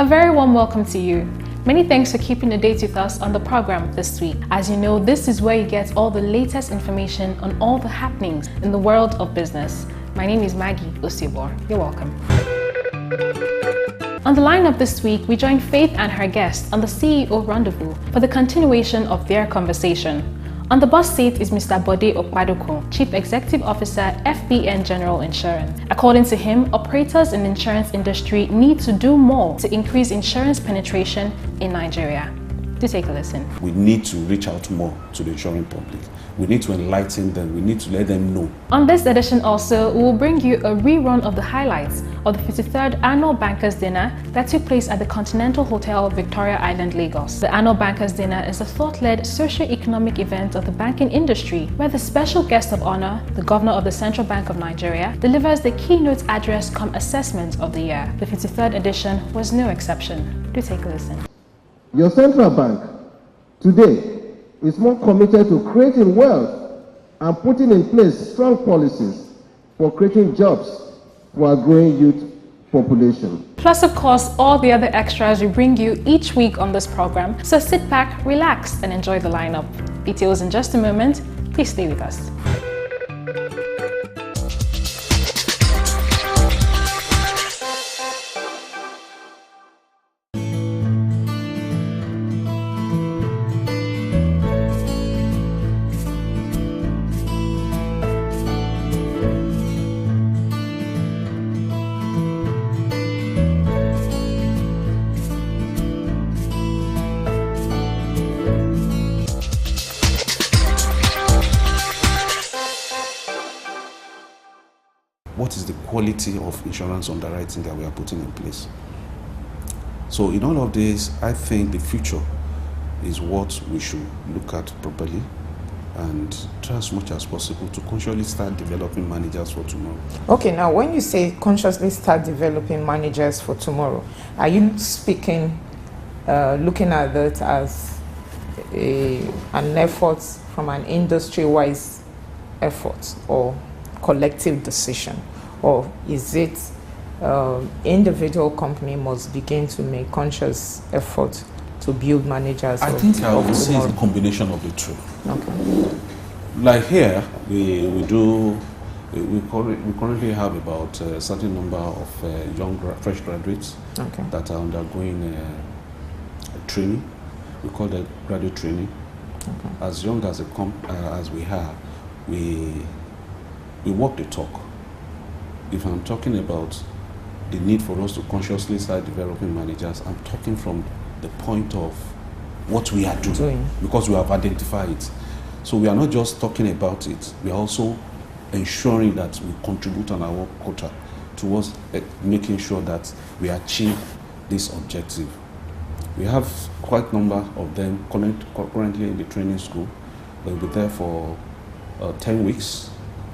A very warm welcome to you. Many thanks for keeping the date with us on the program this week. As you know, this is where you get all the latest information on all the happenings in the world of business. My name is Maggie Osibor. You're welcome. On the lineup this week, we join Faith and her guest on the CEO Rendezvous for the continuation of their conversation. On the bus seat is Mr. Bode Opadokun, Chief Executive Officer, FBN General Insurance. According to him, operators in the insurance industry need to do more to increase insurance penetration in Nigeria. Do take a listen. We need to reach out more to the insurance public. We need to enlighten them. We need to let them know. On this edition also, we will bring you a rerun of the highlights of the 53rd Annual Bankers Dinner that took place at the Continental Hotel, Victoria Island, Lagos. The Annual Bankers Dinner is a thought-led socio-economic event of the banking industry where the special guest of honor, the Governor of the Central Bank of Nigeria, delivers the keynote address cum assessment of the year. The 53rd edition was no exception. Do take a listen. Your central bank today is more committed to creating wealth and putting in place strong policies for creating jobs for our growing youth population. Plus, of course, all the other extras we bring you each week on this program. So sit back, relax, and enjoy the lineup. Details in just a moment. Please stay with us. What is the quality of insurance underwriting that we are putting in place? So in all of this, I think the future is what we should look at properly and try as much as possible to consciously start developing managers for tomorrow. Okay, now when you say consciously start developing managers for tomorrow, are you speaking, looking at that as an effort from an industry-wise effort or collective decision, or is it individual company must begin to make conscious effort to build managers? I think I would say it's a combination of the two. Okay. Like here, we currently have about a certain number of young fresh graduates that are undergoing training. We call that graduate training. Okay. As young as we have, we walk the talk. If I'm talking about the need for us to consciously start developing managers, I'm talking from the point of what we are doing. Because we have identified it. So we are not just talking about it, we are also ensuring that we contribute on our quota towards making sure that we achieve this objective. We have quite a number of them currently in the training school. They'll be there for 10 weeks.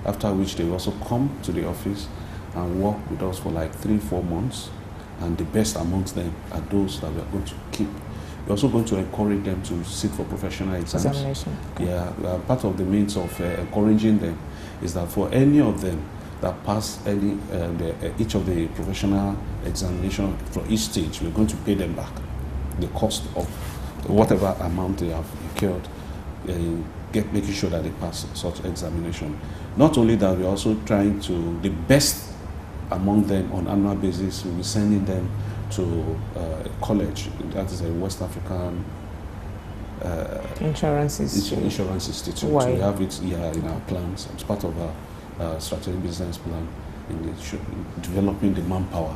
After which they also come to the office and work with us for like 3-4 months, and the best amongst them are those that we are going to keep. We're also going to encourage them to sit for professional examination. Okay. Yeah, part of the means of encouraging them is that for any of them that pass each of the professional examination for each stage, we're going to pay them back the cost of whatever amount they have incurred, making sure that they pass such examination. Not only that, we're also trying to, the best among them on annual basis, we'll be sending them to a college, that is a West African Insurance Institute. Why? So we have it here in our plans. It's part of our strategic business plan in developing the manpower.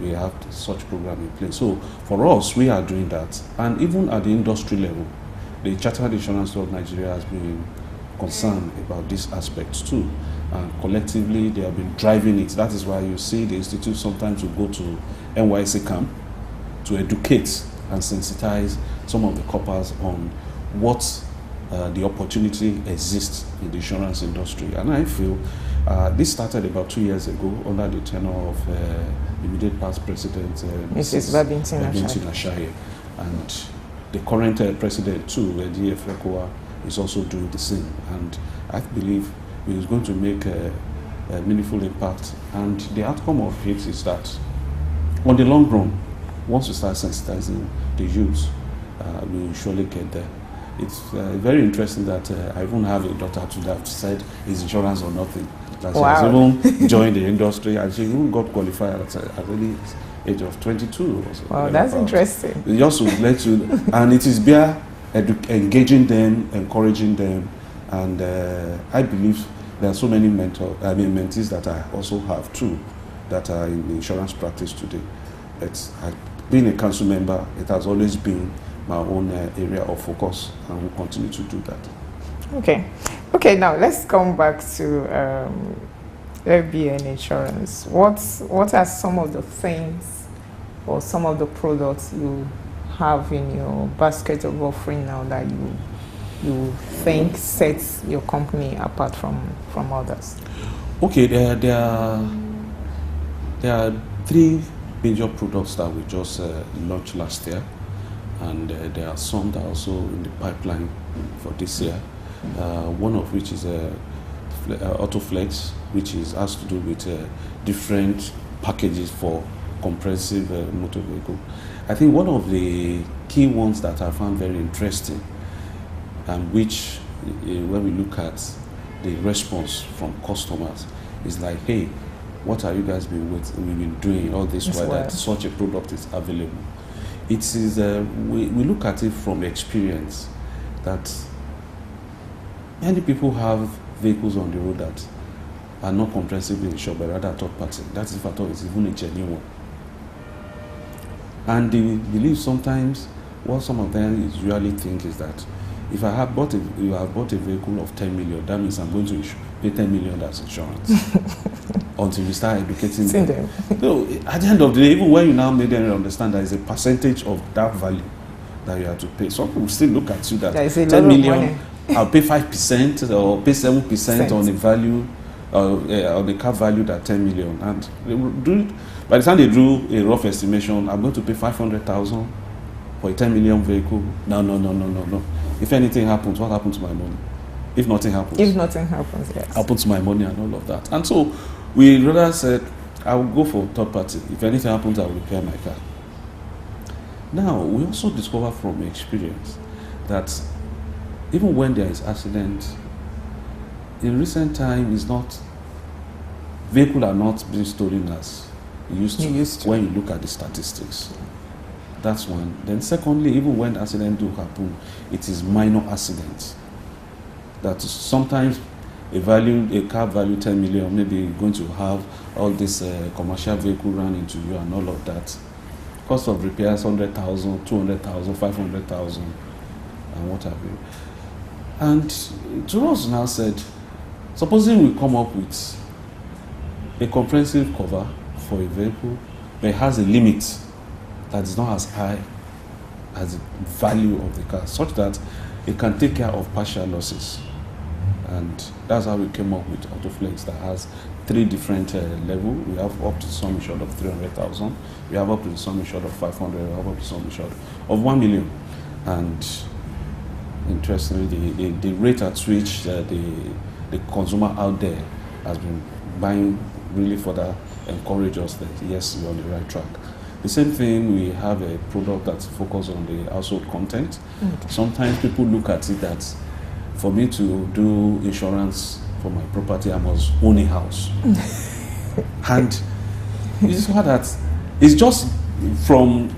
We have such program in place. So for us, we are doing that. And even at the industry level, the Chartered Insurance of Nigeria has been concerned about these aspects too, and collectively they have been driving it. That is why you see the institute sometimes will go to NYC camp to educate and sensitize some of the corpers on what the opportunity exists in the insurance industry. And I feel this started about 2 years ago under the tenure of immediate past president Mrs. Babington Ashaye, and the current president too, D.F. Rekowa, is also doing the same, and I believe it is going to make a meaningful impact. And the outcome of it is that on the long run, once we start sensitizing the youth, we will surely get there. It's very interesting that I even have a daughter to that said is insurance or nothing. That she has even joined the industry, and she even got qualified at the age of 22. Or so. Wow, that's interesting. It also led to, and it is bare engaging them, encouraging them, and I believe there are so many mentees that I also have too, that are in the insurance practice today. Being a council member, it has always been my own area of focus, and will continue to do that. Okay, now let's come back to FBN Insurance. What are some of the things or some of the products you have in your basket of offering now that you think sets your company apart from others? Okay, there are 3 major products that we just launched last year, and there are some that are also in the pipeline for this year. One of which is AutoFlex, which has to do with different packages for comprehensive motor vehicle. I think one of the key ones that I found very interesting, and which when we look at the response from customers, is like, hey, what are you guys been doing all this while that such a product is available? It is we look at it from experience that many people have vehicles on the road that are not comprehensively insured but rather third party. That is, if at all, it's even a genuine one. And they believe sometimes what some of them usually think is that if you have bought a vehicle of 10 million, that means I'm going to pay 10 million as insurance. Until we start educating them. No, at the end of the day, even when you now make them understand there is a percentage of that value that you have to pay. Some people still look at you that 10 million, I'll pay 5% or pay 7% on the value, on the car value that 10 million. And they will do it. By the time they do a rough estimation, I'm going to pay 500,000 for a 10 million vehicle. No. If anything happens, what happens to my money? If nothing happens. If nothing happens, yes. Happens to my money and all of that. And so we rather said, I will go for third party. If anything happens, I will repair my car. Now, we also discover from experience that even when there is accident, in recent time, vehicles are not being stolen as used to when you look at the statistics. That's one. Then secondly, even when accidents do happen, it is minor accidents. That sometimes a car value 10 million, maybe you're going to have all this commercial vehicle run into you and all of that. Cost of repairs 100,000, 200,000, 500,000, and what have you. And to us now said, supposing we come up with a comprehensive cover for a vehicle that has a limit that is not as high as the value of the car, such that it can take care of partial losses. And that's how we came up with AutoFlex that has 3 different levels. We have up to sum insured of 300,000. We have up to the sum insured of 500. We have up to sum insured of 1 million. And interestingly, the rate at which the consumer out there has been buying really further encourage us that yes, we're on the right track. The same thing, we have a product that's focused on the household content. Okay. Sometimes people look at it that for me to do insurance for my property, I must own a house. And it's just from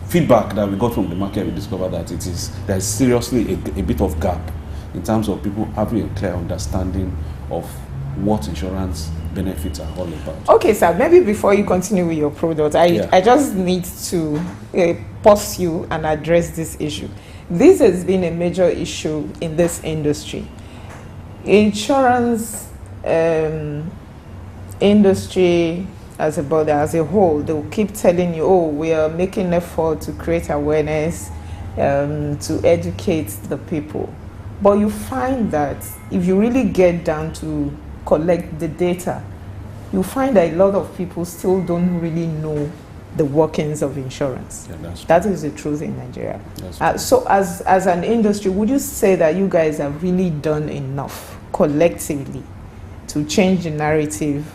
feedback that we got from the market, we discovered that there is seriously a bit of gap in terms of people having a clear understanding of what insurance benefits are all about. Okay, sir, maybe before you continue with your product, I just need to pause you and address this issue. This has been a major issue in this industry. Insurance industry as a whole, they will keep telling you, oh, we are making effort to create awareness, to educate the people. But you find that if you really get down to collect the data, you find that a lot of people still don't really know the workings of insurance. Yeah, that is the truth in Nigeria. So as an industry, would you say that you guys have really done enough collectively to change the narrative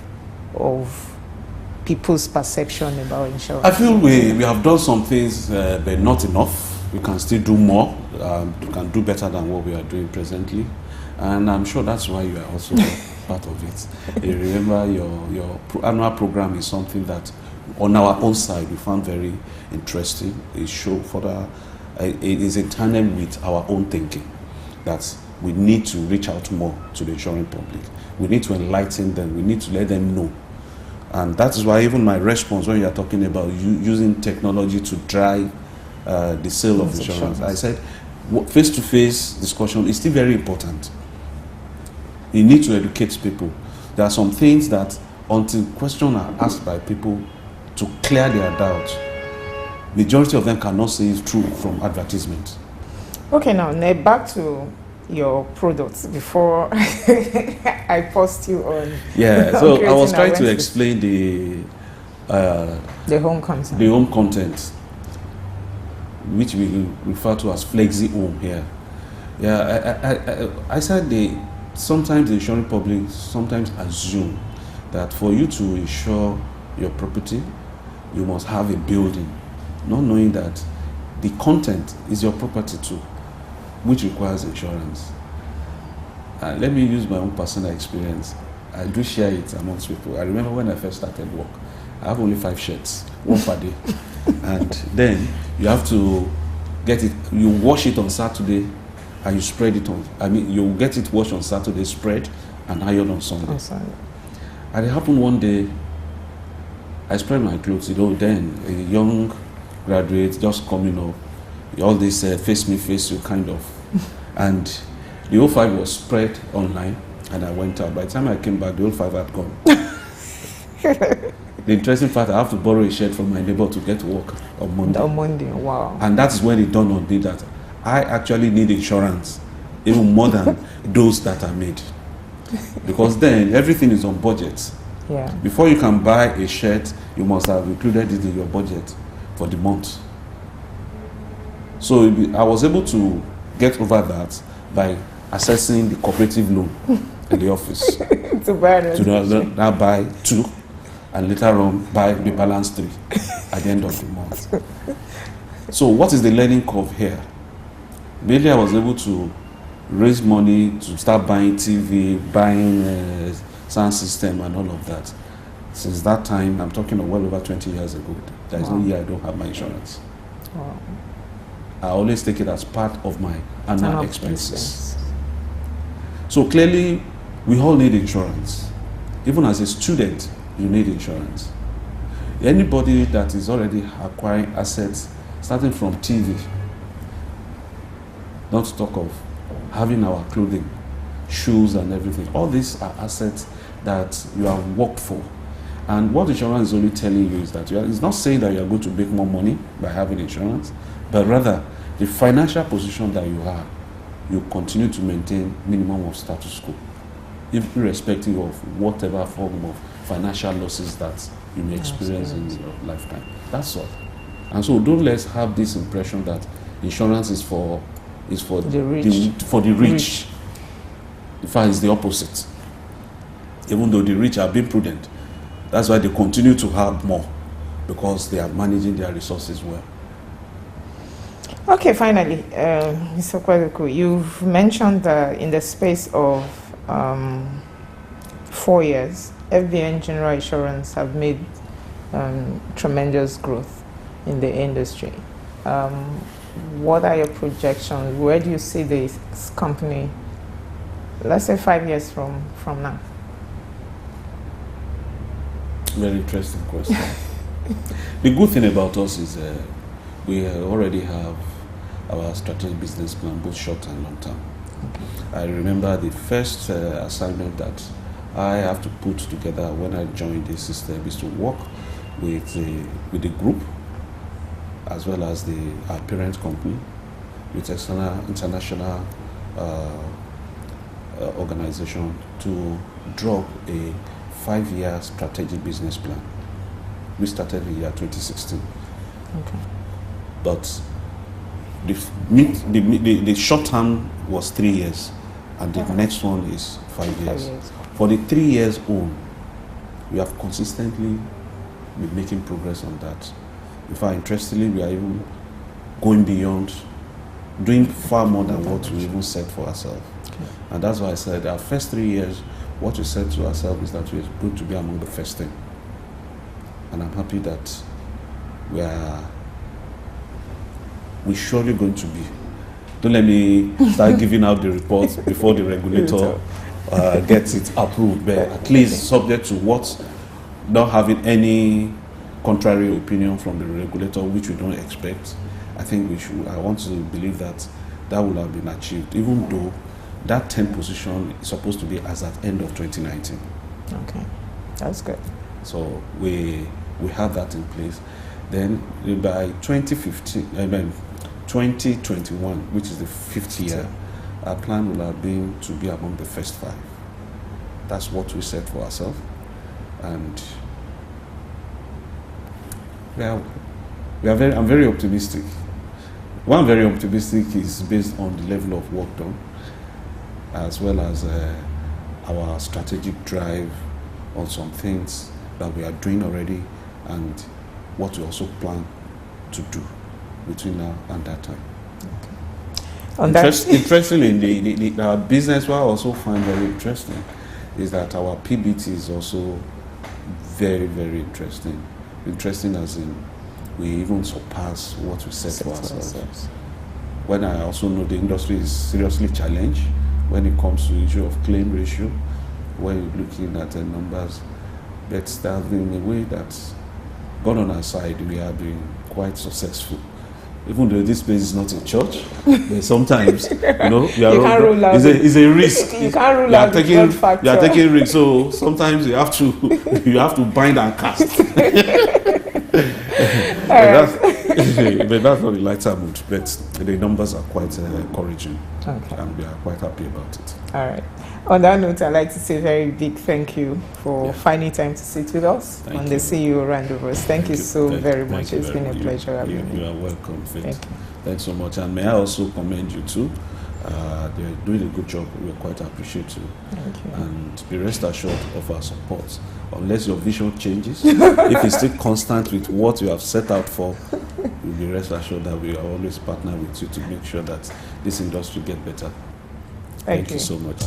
of people's perception about insurance? I feel we have done some things, but not enough. We can still do more. We can do better than what we are doing presently. And I'm sure that's why you are also part of it. You remember your annual program is something that on our own side we found very interesting. It shows further, it is in tandem with our own thinking that we need to reach out more to the insurance public. We need to enlighten them. We need to let them know. And that is why even my response when you are talking about using technology to drive the sale of insurance, I said face-to-face discussion is still very important. You need to educate people. There are some things that until questions are asked by people to clear their doubts, majority of them cannot see it through from advertisement. Okay, now back to your products before I post you on. Yeah, so I was trying to explain the home content. The home content, which we refer to as flexi home here. Yeah, I said sometimes the insurance public sometimes assume that for you to insure your property, you must have a building, not knowing that the content is your property too, which requires insurance. Let me use my own personal experience. I do share it amongst people. I remember when I first started work, I have only 5 shirts, one per day. And then you have to get it, you wash it on Saturday and you spread it on, you get it washed on Saturday, spread and iron on Sunday. And it happened one day, I spread my clothes, then a young graduate just coming up, all this face me, face you kind of. And the whole 5 was spread online and I went out. By the time I came back, the whole 5 had gone. The interesting fact, I have to borrow a shirt from my neighbor to get to work on Monday. On Monday, wow. And that is when it dawned on me that I actually need insurance, even more than those that are made. Because then everything is on budget. Yeah. Before you can buy a shirt, you must have included it in your budget for the month. So I was able to get over that by accessing the cooperative loan in the office. to now buy 2 and later on buy the balance 3 at the end of the month. So what is the learning curve here? Mainly I was able to raise money to start buying TV, buying sound system and all of that. Since that time, I'm talking of well over 20 years ago, there is no year I don't have my insurance. Wow. I always take it as part of my annual expenses. So clearly, we all need insurance. Even as a student, you need insurance. Anybody that is already acquiring assets, starting from TV, not to talk of having our clothing, shoes and everything. All these are assets that you have worked for. And what insurance is only telling you is that it's not saying that you are going to make more money by having insurance, but rather the financial position that you have, you continue to maintain minimum of status quo, irrespective of whatever form of financial losses that you may experience in your lifetime. That's all. And so don't let's have this impression that insurance is for the rich. In fact, it's the opposite. Even though the rich are being prudent, that's why they continue to have more, because they are managing their resources well. Okay, finally, Mr. Opadokun, you've mentioned in the space of 4 years, FBN General Insurance have made tremendous growth in the industry. What are your projections? Where do you see this company, let's say 5 years from now? Very interesting question. The good thing about us is we already have our strategic business plan, both short and long term. Okay. I remember the first assignment that I have to put together when I joined the system is to work with the group, as well as our parent company, with international organization, to drop a 5-year strategic business plan. We started in the year 2016. Okay. But the short term was 3 years, and the next one is 5 years. For the 3 years on, we have consistently be making progress on that. In fact, interestingly, we are even going beyond, doing far more than what we even set for ourselves. Okay. And that's why I said our first 3 years, what we said to ourselves is that we're going to be among the first 10. And I'm happy that we're surely going to be. Don't let me start giving out the reports before the regulator gets it approved, but at least subject to what, not having any contrary opinion from the regulator, which we don't expect. I think I want to believe that will have been achieved, even though that 10th position is supposed to be as at end of 2019. Okay, that's good. So we have that in place. Then by 2021, which is the 5th year, our plan will have been to be among the first 5. That's what we set for ourselves. And I'm very optimistic. Why I'm very optimistic is based on the level of work done, as well as our strategic drive on some things that we are doing already and what we also plan to do between now and that time. Okay. Interestingly, our business, what I also find very interesting is that our PBT is also very, very interesting. Interesting as in we even surpass what we set for ourselves. When I also know the industry is seriously challenged when it comes to the issue of claim ratio, when you're looking at the numbers, but that's been a way that's gone on our side. We have been quite successful. Even though this place is not a church, but sometimes, we are it's a risk. You can't rule out the factor. You are taking risks, so sometimes you have to bind and cast. But that's not the lighter mood. But the numbers are quite encouraging, and we are quite happy about it. All right. On that note, I'd like to say a very big thank you for finding time to sit with us on the CEO Roundovers. Thank you so very much. It's been a pleasure having you. You are welcome, Faith. Thanks so much. And may I also commend you too. They're doing a good job. We're quite appreciative. Thank you. And be rest assured of our support. Unless your vision changes, if it's still constant with what you have set out for, you'll be rest assured that we are always partner with you to make sure that this industry gets better. Thank you so much.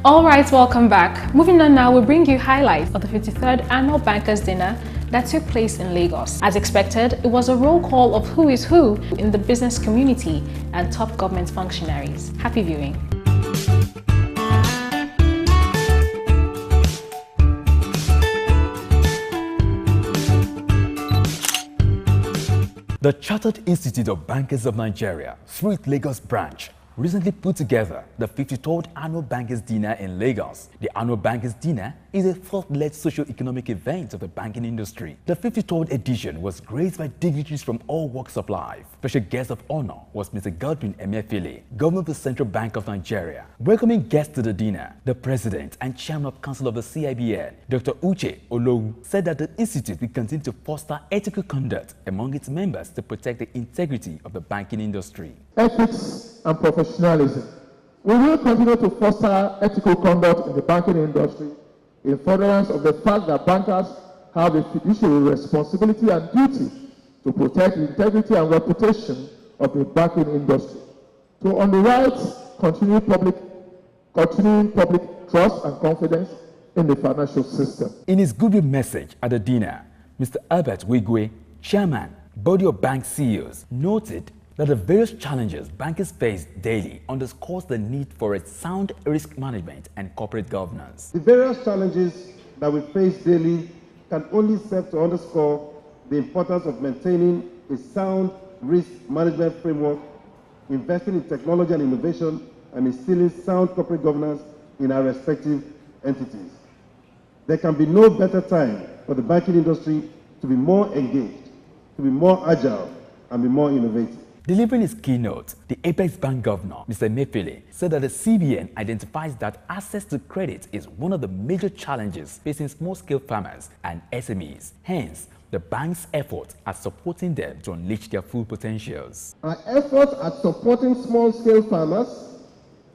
All right, welcome back. Moving on now, we bring you highlights of the 53rd Annual Bankers Dinner that took place in Lagos. As expected, it was a roll call of who is who in the business community and top government functionaries. Happy viewing. The Chartered Institute of Bankers of Nigeria, through its Lagos branch, recently put together the 53rd Annual Bankers Dinner in Lagos. The Annual Bankers Dinner is a thought-led socio-economic event of the banking industry. The 53rd edition was graced by dignitaries from all walks of life. Special guest of honor was Mr. Godwin Emefiele, Governor of the Central Bank of Nigeria. Welcoming guests to the dinner, the President and Chairman of Council of the CIBN, Dr. Uche Olowu, said that the Institute will continue to foster ethical conduct among its members to protect the integrity of the banking industry. Ethics and professionalism. We will continue to foster ethical conduct in the banking industry in furtherance of the fact that bankers have a fiduciary responsibility and duty to protect the integrity and reputation of the banking industry, to underwrite continuing public trust and confidence in the financial system. In his goodwill message at the dinner, Mr. Albert Wigwe, Chairman, Body of Bank CEOs, noted that the various challenges bankers face daily underscores the need for a sound risk management and corporate governance. The various challenges that we face daily can only serve to underscore the importance of maintaining a sound risk management framework, investing in technology and innovation, and instilling sound corporate governance in our respective entities. There can be no better time for the banking industry to be more engaged, to be more agile, and be more innovative. Delivering his keynote, the Apex Bank Governor, Mr. Emefiele, said that the CBN identifies that access to credit is one of the major challenges facing small-scale farmers and SMEs. Hence, the bank's efforts at supporting them to unleash their full potentials. Our efforts at supporting small-scale farmers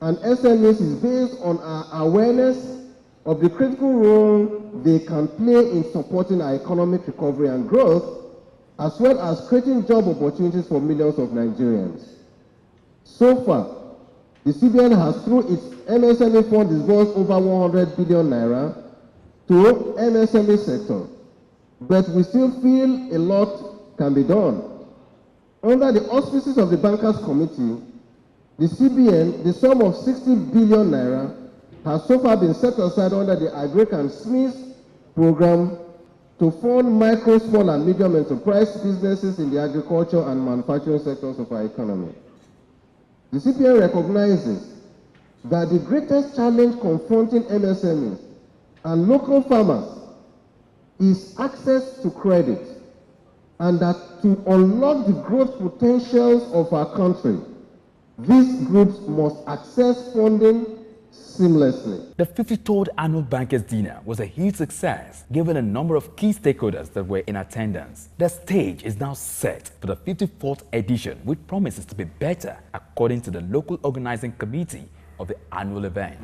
and SMEs is based on our awareness of the critical role they can play in supporting our economic recovery and growth, as well as creating job opportunities for millions of Nigerians. So far, the CBN has, through its MSME fund, disbursed over 100 billion naira to MSME sector, but we still feel a lot can be done. Under the auspices of the Bankers Committee, the CBN, the sum of 60 billion naira has so far been set aside under the Agric and SMEs program to fund micro, small, and medium enterprise businesses in the agriculture and manufacturing sectors of our economy. The CPN recognizes that the greatest challenge confronting MSMEs and local farmers is access to credit, and that to unlock the growth potentials of our country, these groups must access funding seamlessly. The 53rd Annual Bankers Dinner was a huge success, given a number of key stakeholders that were in attendance. The stage is now set for the 54th edition, which promises to be better, according to the local organizing committee of the annual event.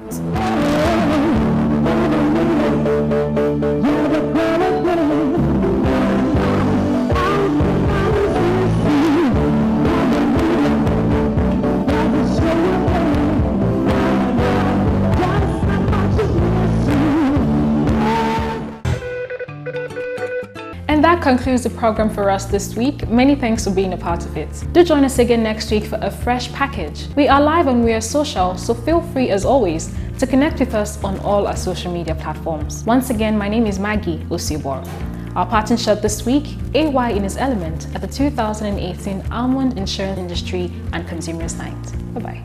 And that concludes the program for us this week. Many thanks for being a part of it. Do join us again next week for a fresh package. We are live on We Are Social, so feel free as always to connect with us on all our social media platforms. Once again, my name is Maggie Osibor. Our pattern shot this week, AY in his element at the 2018 Almond Insurance Industry and Consumers Night. Bye-bye.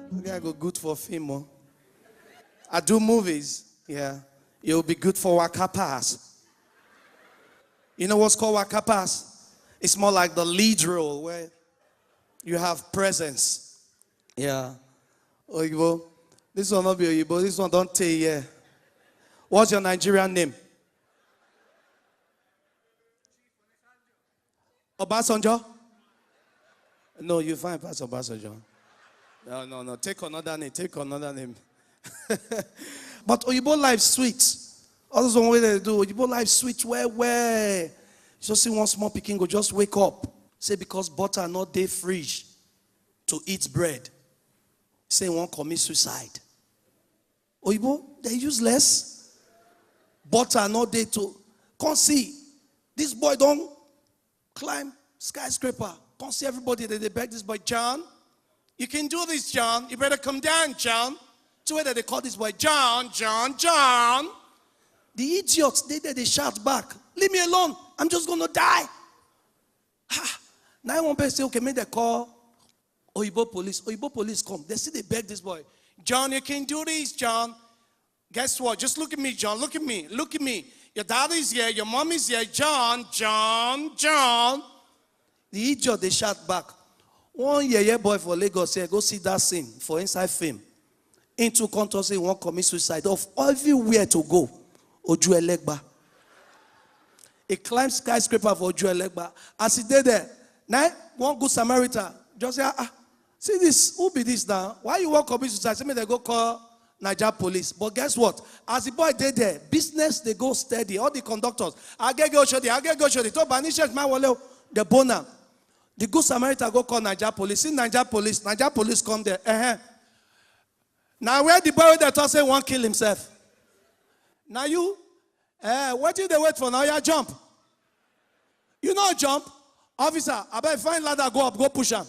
This guy go good for film. Oh. I do movies. Yeah. It'll be good for Waka Pass. You know what's called Waka Pass? It's more like the lead role where you have presence. Yeah. Oyibo. This one not be Oyibo. This one don't tell you. What's your Nigerian name? Obasanjo? No, you find Pastor Obasanjo. No. Take another name. Take another name. But Oyibo life sweet. Also, one way they do Oyibo life sweet. Where? Just see one small pikin go just wake up. Say because butter not dey fridge to eat bread. Say one commit suicide. Oyibo they useless. Butter not dey to. Can't see. This boy don't climb skyscraper. Can't see everybody that they beg this boy John. You can do this, John. You better come down, John. So whether they call this boy John. The idiots, they shout back. Leave me alone. I'm just going to die. Now one person say, okay, make they call Oyibo police. Oyibo police come. They see they beg this boy. John, you can do this, John. Guess what? Just look at me, John. Look at me. Look at me. Your dad is here. Your mom is here. John. The idiot, they shout back. One year boy for Lagos here, go see that scene for inside film. Into country, he won't commit suicide. Of everywhere to go, Oju Elegba. He climbed skyscraper for Oju Elegba. As he did there, now one good Samaritan just say, see this, who be this now? Why you won't commit suicide? Say me they go call Niger police. But guess what? As the boy did there, business they go steady. All the conductors, I get go show the. To banish my wallet, the boner. The good Samaritan go call Niger police. See Niger police come there. Now where the boy that say won't kill himself? Now you, what did they wait for? Now you jump. You know jump, officer. I better find ladder, go up, go push him.